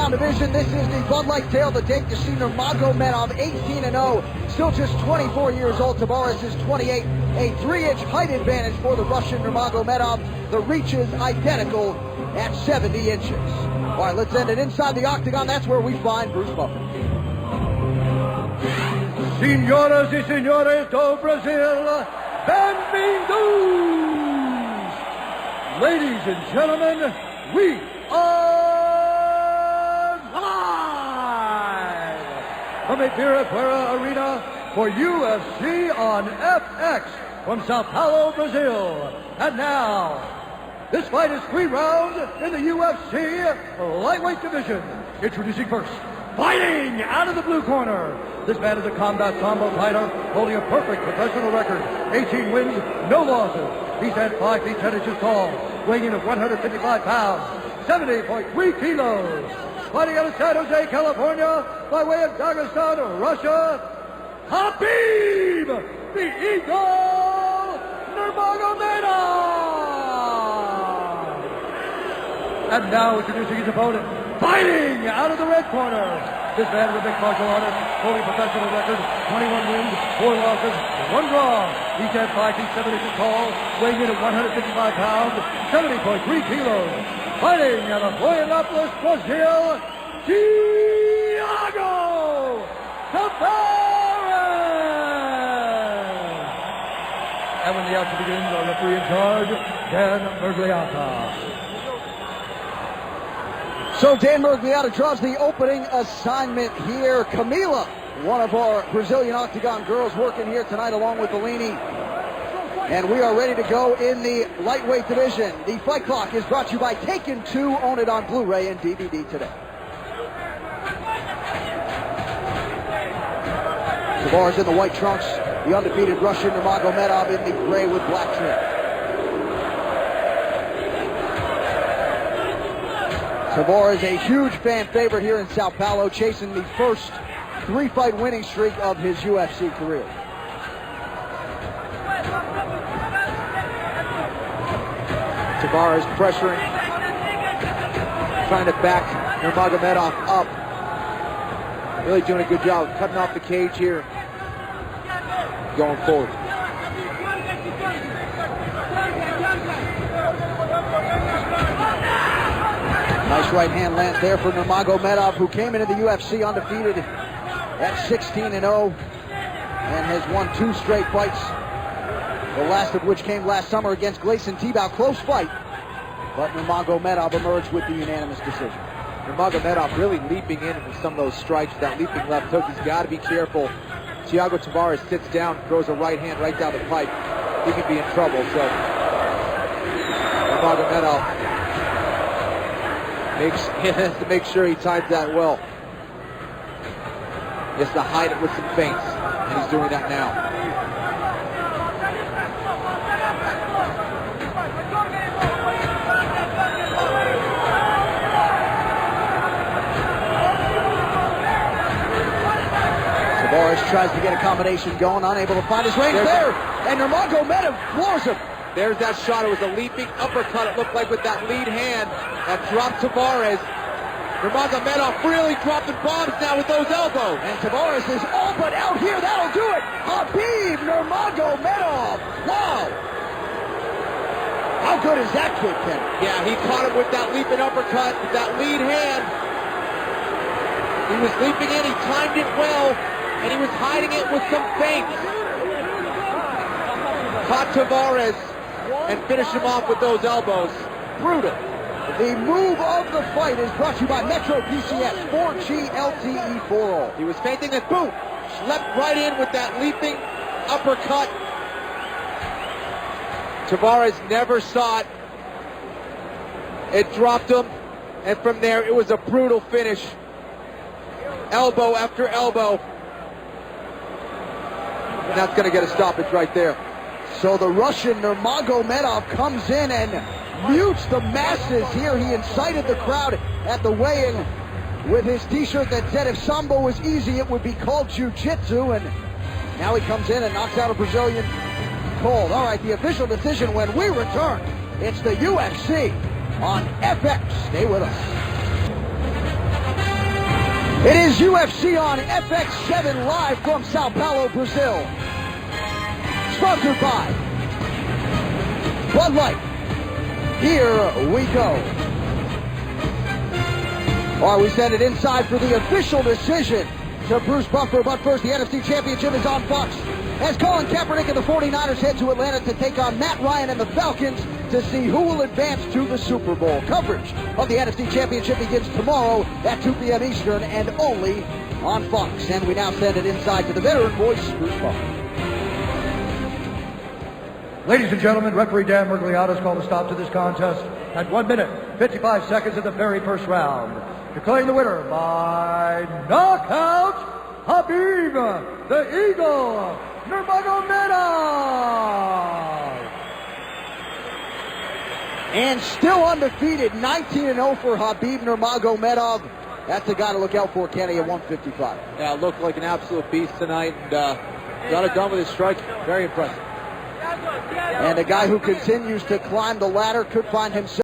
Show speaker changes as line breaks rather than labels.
pound division. This is the Bud Light tale to take to see Nurmagomedov 18-0, still just 24 years old. Таварес is 28. A 3-inch height advantage for the Russian Nurmagomedov. The reach is identical at 70 inches. All right, let's end it inside the octagon. That's where we find Bruce Buffer.
Senhoras e senhores do Brasil, bem-vindos! Ladies and gentlemen, we are live from Ibirapuera Arena for UFC on FX from Sao Paulo, Brazil. And now, this fight is 3 rounds in the UFC lightweight division. Introducing first, fighting out of the blue corner. This man is a combat sambo fighter holding a perfect professional record. 18 wins, no losses. He's at 5 feet 10 inches tall, weighing in at 155 pounds, 70.3 kilos. Fighting out of San Jose, California, by way of Dagestan, Russia, Hhabib, the Eagle Nurmagomedov. And now introducing his opponent, fighting out of the red corner. This man is a mixed martial artist, holding professional record, 21 wins, 4 losses, 1 draw. He's at 5 feet 7 inches tall, weighing in at 155 pounds, 70.3 kilos. Fighting out of Florianopolis, Brazil, Thiago Таварес. And when the action begins, our referee in charge, Dan Mergliata.
So Dan Mergliata draws the opening assignment here. Camila, one of our Brazilian Octagon girls, working here tonight along with Bellini. And we are ready to go in the lightweight division. The fight clock is brought to you by Taken 2. Own it on Blu-ray and DVD today. Таварес in the white trunks. The undefeated Russian Nurmagomedov in the gray with black trim. Тавares, a huge fan favorite here in Sao Paulo, chasing the first 3-fight winning streak of his UFC career. Тавares pressuring, trying to back Nurmagomedov up. Really doing a good job of cutting off the cage here, going forward. Nice right hand lands there for Nurmagomedov, who came into the UFC undefeated at 16-0 and has won 2 straight fights. The last of which came last summer against Gleison Tibau. Close fight, but Nurmagomedov emerged with the unanimous decision.
Nurmagomedov really leaping in with some of those strikes, that leaping left hook. He's got to be careful. Thiago Тавares sits down, throws a right hand right down the pipe. He could be in trouble, so Nurmagomedov has to make sure he times that well. He has to hide it with some feints, and he's doing that now.
Тавares tries to get a combination going, unable to find his range there, and Nurmagomedov floors him.
There's that shot. It was a leaping uppercut, it looked like, with that lead hand that dropped Тавares. Nurmagomedov really dropping bombs now with those elbows.
And Тавares is all but out here. That'll do it. Hhabib Nurmagomedov. Wow. How good is that kid, Ken?
Yeah, he caught him with that leaping uppercut, with that lead hand. He was leaping in, he timed it well, and he was hiding it with some feints. Caught Тавares and finished him off with those elbows. Brutal.
The move of the fight is brought to you by Metro PCS 4G LTE 4-0.
He was feinting and boom, slept right in with that leaping uppercut. Тавares never saw it. It dropped him, and from there it was a brutal finish. Elbow after elbow. And that's going to get a stoppage right there.
So the Russian Nurmagomedov comes in and mutes the masses here. He incited the crowd at the weigh-in with his t-shirt that said if Sambo was easy, it would be called Jiu-Jitsu. And now he comes in and knocks out a Brazilian cold. All right, the official decision when we return. It's the UFC on FX. Stay with us. It is UFC on FX7 live from Sao Paulo, Brazil. Sponsored by Bud Light. Here we go. All right, we send it inside for the official decision to Bruce Buffer. But first, the NFC Championship is on Fox as Colin Kaepernick and the 49ers head to Atlanta to take on Matt Ryan and the Falcons to see who will advance to the Super Bowl. Coverage of the NFC Championship begins tomorrow at 2 p.m. Eastern and only on Fox. And we now send it inside to the veteran voice, Bruce Buffer.
Ladies and gentlemen, referee Dan Mergliata has called a stop to this contest at 1 minute, 55 seconds of the very first round. Declaring the winner by knockout, Hhabib, the Eagle, Nurmagomedov.
And still undefeated, 19-0 for Hhabib Nurmagomedov. That's a guy to look out for, Kenny, at 155.
Yeah, looked like an absolute beast tonight, and got it done with his strike. Very impressive.
And a guy who continues to climb the ladder could find himself